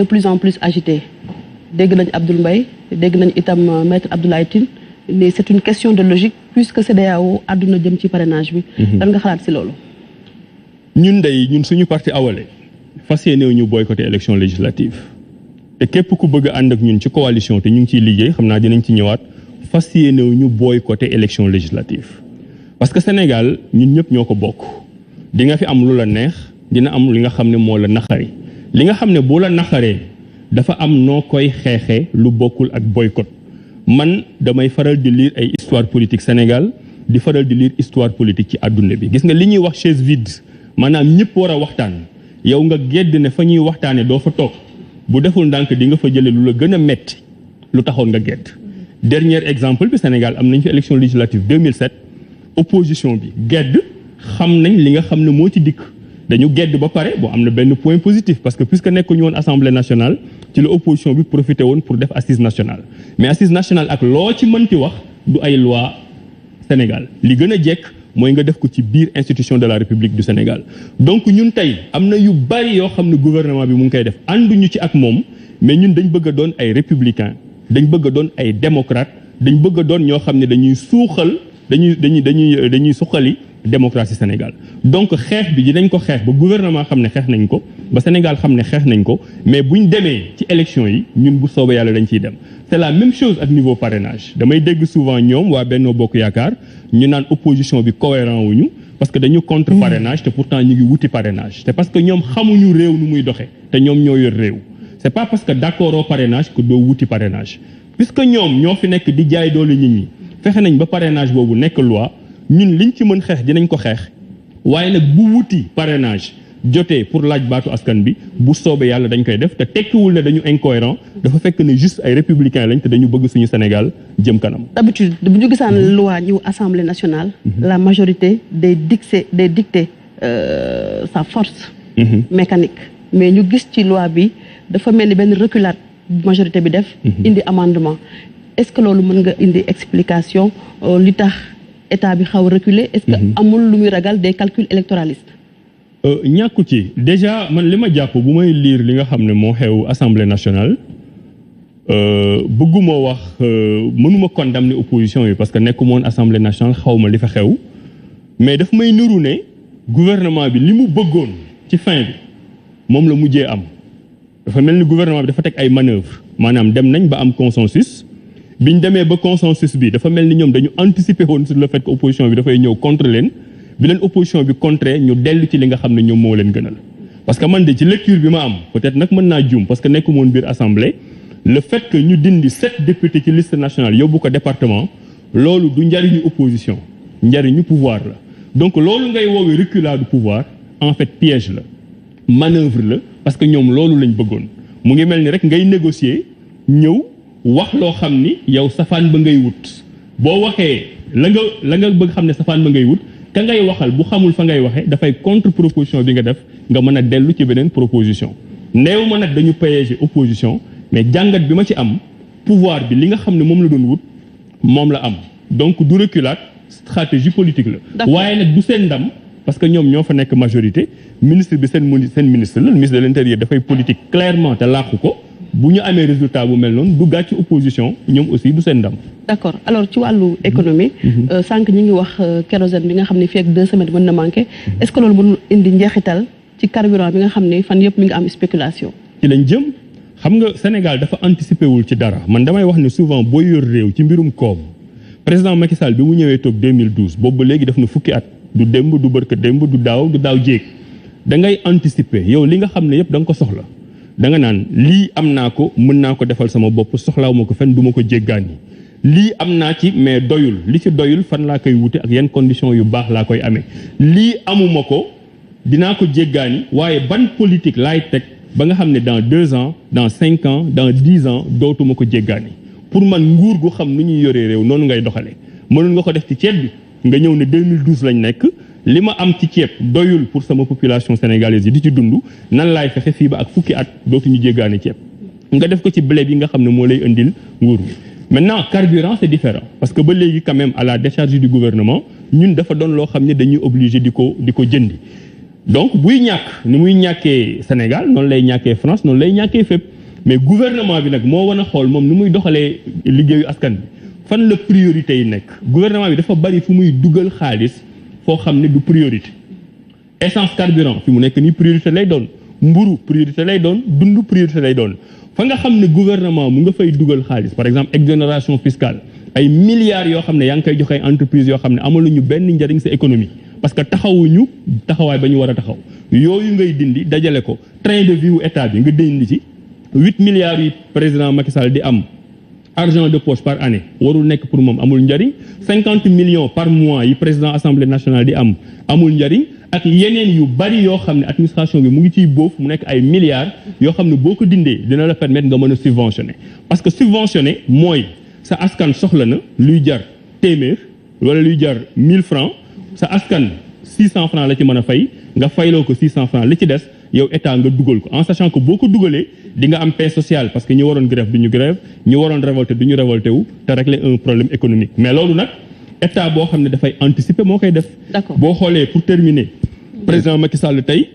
de plus en plus agité dégg nañ Abdoul Mbaye dégg nañ itam maître Abdoulaye Tine mais c'est une question de logique puisque CEDEAO àdduna jëm ci parrainage bi. lan nga xalaat si loolu. ñun suñu parti Awalé fas yéene ñu boycotté élection législative te képp ku bëgg a ànd ak ñun ci coalition te ñu ngi ciy liggéey xam naa dinañ ci ñëwaat fas yéene ñu boycotté élection législative parce que Sénégal ñun ñëpp ñoo ko bokk di nga fi am lu la neex dina am li nga xam ne moo la naxari li nga xam ne boo la naxaree dafa am noo koy xeexee lu bokkul ak boycott man damay faral di lire ay histoire politique Sénégal di faral di lire histoire politique ci àdduna bi gis nga li ñuy wax chaise vide maanaam ñëpp war a waxtaan yow nga gedd ne fa ñuy waxtaanee doo fa toog bu deful ndànk di nga fa jëlee lu la gën a metti lu taxoon nga gedd dernier exemple bi Sénégal am nañ fi élection législative 2007 opposition bi gedd xam nañ li nga xam ne moo ci dikk dañu gedd ba pare bon am na benn point positif parce que puisque nekkuñu woon assemblée nationale ci la opposition bi profité woon pour def assise nationale mais assise nationale ak loo ci mënti wax du ay loi Sénégal li gën a jekk mooy nga def ko ci biir institution de la République du Sénégal donc ñun tey am na yu bari yoo xam ne gouvernement bi mu ngi koy def ànduñu ci ak moom mais ñun dañ bëgg a doon ay républicains dañ bëgg a doon ay démocrates dañ bëgg a doon ñoo xam ne dañuy suqali démocratie Sénégal donc xeex bi dinañ ko xeex ba gouvernement xam ne xeex nañ ko ba Sénégal xam ne xeex nañ ko mais buñ demee ci élection yi ñun bu soobee yàlla dañ ciy dem c'est la même chose ak niveau parrainage damay dégg souvent ñoom waa Benno Bokk Yaakaar ñu naan opposition bi cohérent wuñu parce que dañu contre parrainage te pourtant ñu ngi wuti parrainage c'est parce que ñoom xamuñu réew nu muy doxe te ñoom ñoo yor réew c'est pas parce que d'accord au parrainage que doo wuti parrainage puisque ñoom ñoo fi nekk di jaay doole nit ñi fexe nañ ba parrainage boobu nekk loi ñun liñ ci mën xeex dinañ ko xeex waaye nag bu wuti parrainage jotee pour laaj baatu askan bi bu soobee yàlla dañ koy def te tekkiwul ne dañu incohérent dafa fekk ne juste ay républicains lañ te dañu bëgg suñu Sénégal jëm kanam. d'habitude bu ñu gisaan loi ñëw assemblée nationale. la majorité day dicter sa force. mécanique mais ñu gis ci loi bi dafa mel ni benn reculade majorité bi def. indi amendement est-ce que loolu mën nga indi explication li tax. état bi xaw a reculer est-ce que amul lu muy ragal des calculs électoralistes. ñàkku ci déjà man li ma jàpp bu may lire li nga xam ne moo xew assemblée nationale bëgguma wax mënuma condamner opposition yi parce que nekkuma woon assemblée nationale xaw ma li fa xew mais daf may nuru ne gouvernement bi li mu bëggoon ci fin bi moom la mujjee am dafa mel ni gouvernement bi dafa teg ay manœuvres maanaam dem nañ ba am consensus. biñ demee ba consensus bi dafa mel ni ñoom dañu anticiper woon sur le fait que opposition bi dafay ñëw contre leen bi leen opposition bi contre ñu dellu ci li nga xam ne ñoom moo leen gënal parce que man de ci lecture bi ma am peut-être nag mën naa juum parce que nekku moon biir assemblée le fait que ñu dindi 7 députés ci liste nationale yóbbu ko département loolu du njariñu opposition njariñu pouvoir la donc loolu ngay woowee reculade du pouvoir en fait piège la manœuvre la parce que ñoom loolu lañ bëggoon mu ngi mel ni rek ngay négocier ñëw wax loo xam ni yow safaan ba ngay wut boo waxee la nga bëgg xam ne safaan ba ngay wut ka ngay waxal bu xamul fa ngay waxee dafay contre proposition bi nga def nga mën a dellu ci beneen proposition néew ma nag dañu piéger opposition mais jàngat bi ma ci am pouvoir bi li nga xam ne moom la doon wut moom la am donc du reculade stratégie politique la waaye nag du seen ndam parce que ñoom ñoo fa nekk majorité ministre bi seen ministre la le ministre de l'intérieur dafay politique clairement te làqu ko bu ñu amee résultat bu mel noonu du gàcc opposition ñoom aussi du seen ndam. d'accord alors ci wàllu économie. sànq ñi ngi wax kérosène bi nga xam ne fii ak 2 semaines mën na manqué. est-ce que loolu mënul indi njeexital ci carburant bi nga xam ne fan yëpp mi ngi am spéculation. ci lañ jëm xam nga Sénégal dafa anticiper wul ci dara man damay wax ne souvent boo yor réew ci mbirum koom président Macky Sall bi mu ñëwee toog 2012 boobu ba léegi def na fukki at du démb du bërka démb du daaw jéeg da ngay anticiper yow li nga xam ne yëpp da nga ko soxla. da nga naan lii am naa ko mën naa ko defal sama bopp soxlaaw ma ko fenn du ma ko jéggaani lii am naa ci mais doyul li ci doyul fan laa koy wute ak yan conditions yu baax laa koy amee lii amuma ko dinaa ko jéggaani waaye ban politique laay teg ba nga xam ne dans 2 ans dans 5 ans dans 10 ans dootuma ko jéggaani pour man nguur gu xam nu ñuy yoree réew noonu ngay doxalee mënul nga ko def ci ceeb bi nga ñëw ne 2012 lañ nekk li ma am ci ceeb doyul pour sama population sénégalaise yi di ci dund nan laay fexe fii ba ak fukki at dootuñu jéggaani ceeb nga def ko ci blé bi nga xam ne moo lay indil nguur gi maintenant carburant c'est différent parce que ba léegi quand même à la décharge du gouvernement ñun dafa doon loo xam ne dañuy obligé di ko jëndi donc buy ñàkk ni muy ñàkkee Sénégal noonu lay ñàkkee France noonu lay ñàkkee fépp mais gouvernement bi nag moo war a xool moom ni muy doxalee liggéeyu askan bi fan la priorité yi nekk gouvernement bi dafa bari fu muy dugal xaalis foo xam ne du priorité essence carburant fi mu nekk nii priorité lay doon mburu priorité lay doon dund priorité lay doon fa nga xam ne gouvernement mu nga fay dugal xaalis par exemple exonération fiscale ay milliards yoo xam ne yaa ngi koy joxe ay entreprises yoo xam ne amaluñu benn njariñ sa économie parce que taxawuñu taxawaay ba ñu war a taxaw yooyu ngay dindi dajale ko train de vie wu état bi nga dindi ci 8 milliards yi président Macky Sall di am argent de poche par année warul nekk pour moom amul njariñ 50 millions par mois yi président assemblée nationale di am amul njariñ ak yeneen yu bari yoo xam ne administration bi mu ngi ciy boof mu nekk ay milliards yoo xam ne boo ko dindee dina la permettre nga mën a subventionner parce que subventionner mooy sa askan soxla na luy jar téeméer wala luy jar 1000 francs sa askan 600 francs la ci mën a fay nga fayloo ko 600 francs li ci des yow état nga dugal ko en sachant que boo ko dugalee di nga am paix sociale parce que ñi waroon grève du ñu grève ñi waroon révolter du ñu révolter wu te régler un problème économique mais loolu nag état boo xam ne dafay anticiper moo koy def. D'accord. boo xoolee pour terminer président Macky Sall tey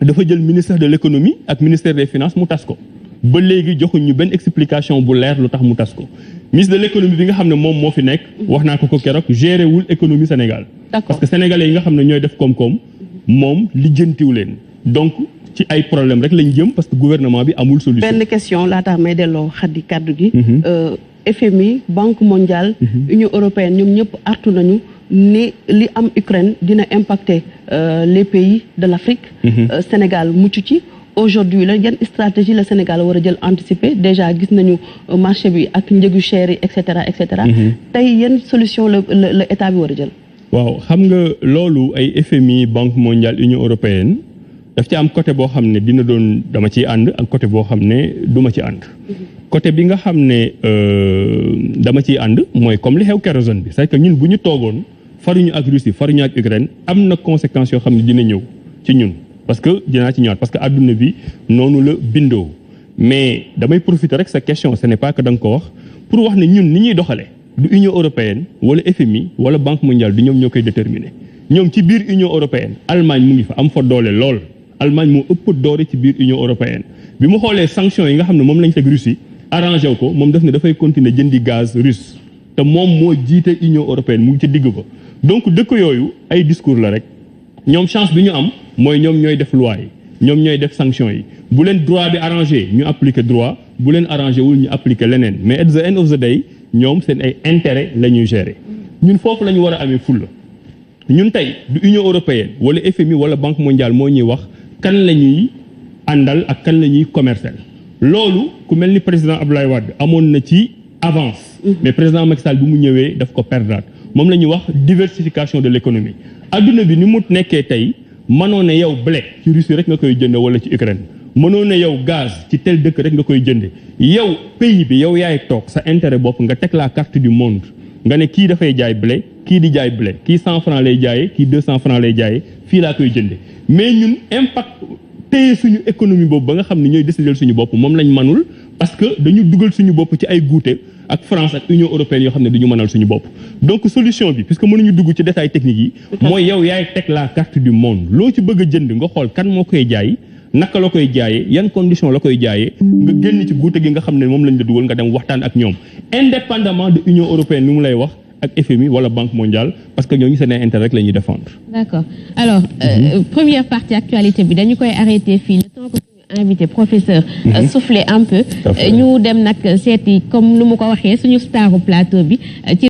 dafa jël ministère de l'économie ak ministère des finances mu tas ko ba léegi joxuñ ñu benn explication bu leer lu tax mu tas ko ministre de l'économie bi nga xam ne moom moo fi nekk wax naa ko keroog géré wul économie Sénégal. D'accord. parce que sénégalais yi nga xam ne ñooy def koom-koom moom lijjantiw leen donc ci ay problème rek lañ jëm parce que gouvernement bi amul solution. benn question laataa may delloo xaddi kàddu gi. FMI Banque mondiale. Union européenne ñoom ñëpp artu nañu ni li am Ukraine dina impacter les pays de l'Afrique. Sénégal mucc ci. Aujourd'hui la yan stratégie la Sénégal war a jël anticiper déjà gis nañu marché bi ak njëgu cher yi et cetera et cetera. tey yan solution la état bi war a jël. waaw xam nga loolu ay FMI Banque mondiale Union européenne daf ci am côté boo xam ne dina doon dama ciy ànd ak côté boo xam ne duma ci ànd. côté bi nga xam ne dama ciy ànd mooy comme li xew kérosène bi c'est que ñun bu ñu toogoon faruñu ak Russie faruñu ak Ukraine am na conséquences yoo xam ne dina ñëw ci ñun. parce que dinaa ci ñëwaat parce que adduna bi noonu la bindoo mais damay profiter rek sa question ce n'est pas que da nga ko wax pour wax ne ñun ni ñuy doxalee du Union européenne wala FMI wala Banque mondiale du ñoom ñoo koy déterminer ñoom ci biir Union européenne Allemagne mu ngi fa am fa doole lool Allemagne moo ëpp doole ci biir Union européenne bi mu xoolee sanctions yi nga xam ne moom lañ teg Russie arrangé wu ko moom def ne dafay continuer jëndi gaz russe te moom moo jiite Union européenne mu ngi ci digg ba donc dëkk yooyu ay discours la rek ñoom chance bi ñu am mooy ñoom ñooy def loi yi ñoom ñooy def sanction yi bu leen droit bi arrangé ñu appliquer droit bu leen arrangé wul ñu appliquer leneen mais at the end of the day ñoom seen ay intérêt la ñuy gérer ñun foofu la ñu war a amee fulla ñun tey du Union européenne wala FMI wala Banque mondiale moo ñuy wax kan la ñuy àndal ak kan la ñuy commercial loolu ku mel ni président Abdoulaye Wade amoon na ci avance mais président Macky Sall bi mu ñëwee daf ko perdraat moom la ñuy wax diversification de l'économie adduna bi ni mu nekkee tey mënoo ne yow blé ci Russie rek nga koy jënde wala ci Ukraine mënoo ne yow gaz ci tel dëkk rek nga koy jënde yow pays bi yow yaay toog sa intérêt bopp nga teg la carte du monde nga ne kii dafay jaay blé kii di jaay blé kii 100 francs lay jaayee kii 200 francs lay jaayee fii laa koy jënde mais ñun impact téye suñu économie boobu ba nga xam ne ñooy décider suñu bopp moom lañ manul parce que dañu dugal suñu bopp ci ay guute ak France ak Union européenne yoo xam ne duñu mënal suñu bopp donc solution bi puisque mënuñu dugg ci détails techniques yi mooy yow yaay teg la carte du monde loo ci bëgg a jënd nga xool kan moo koy jaay naka la koy jaayee yan condition la koy jaayee nga génn ci guute gi nga xam ne moom lañ la dugal nga dem waxtaan ak ñoom indépendamment de Union européenne ni mu lay wax ak FMI wala Banque mondiale parce que ñooñu seen intérêt rek la ñuy défendre. D'accord alors première partie actualité bi dañu koy arrêter fii le temps que suñu invité professeur souffler un peu ñu dem nag seeti comme nu mu ko waxee suñu staru plateau bi ci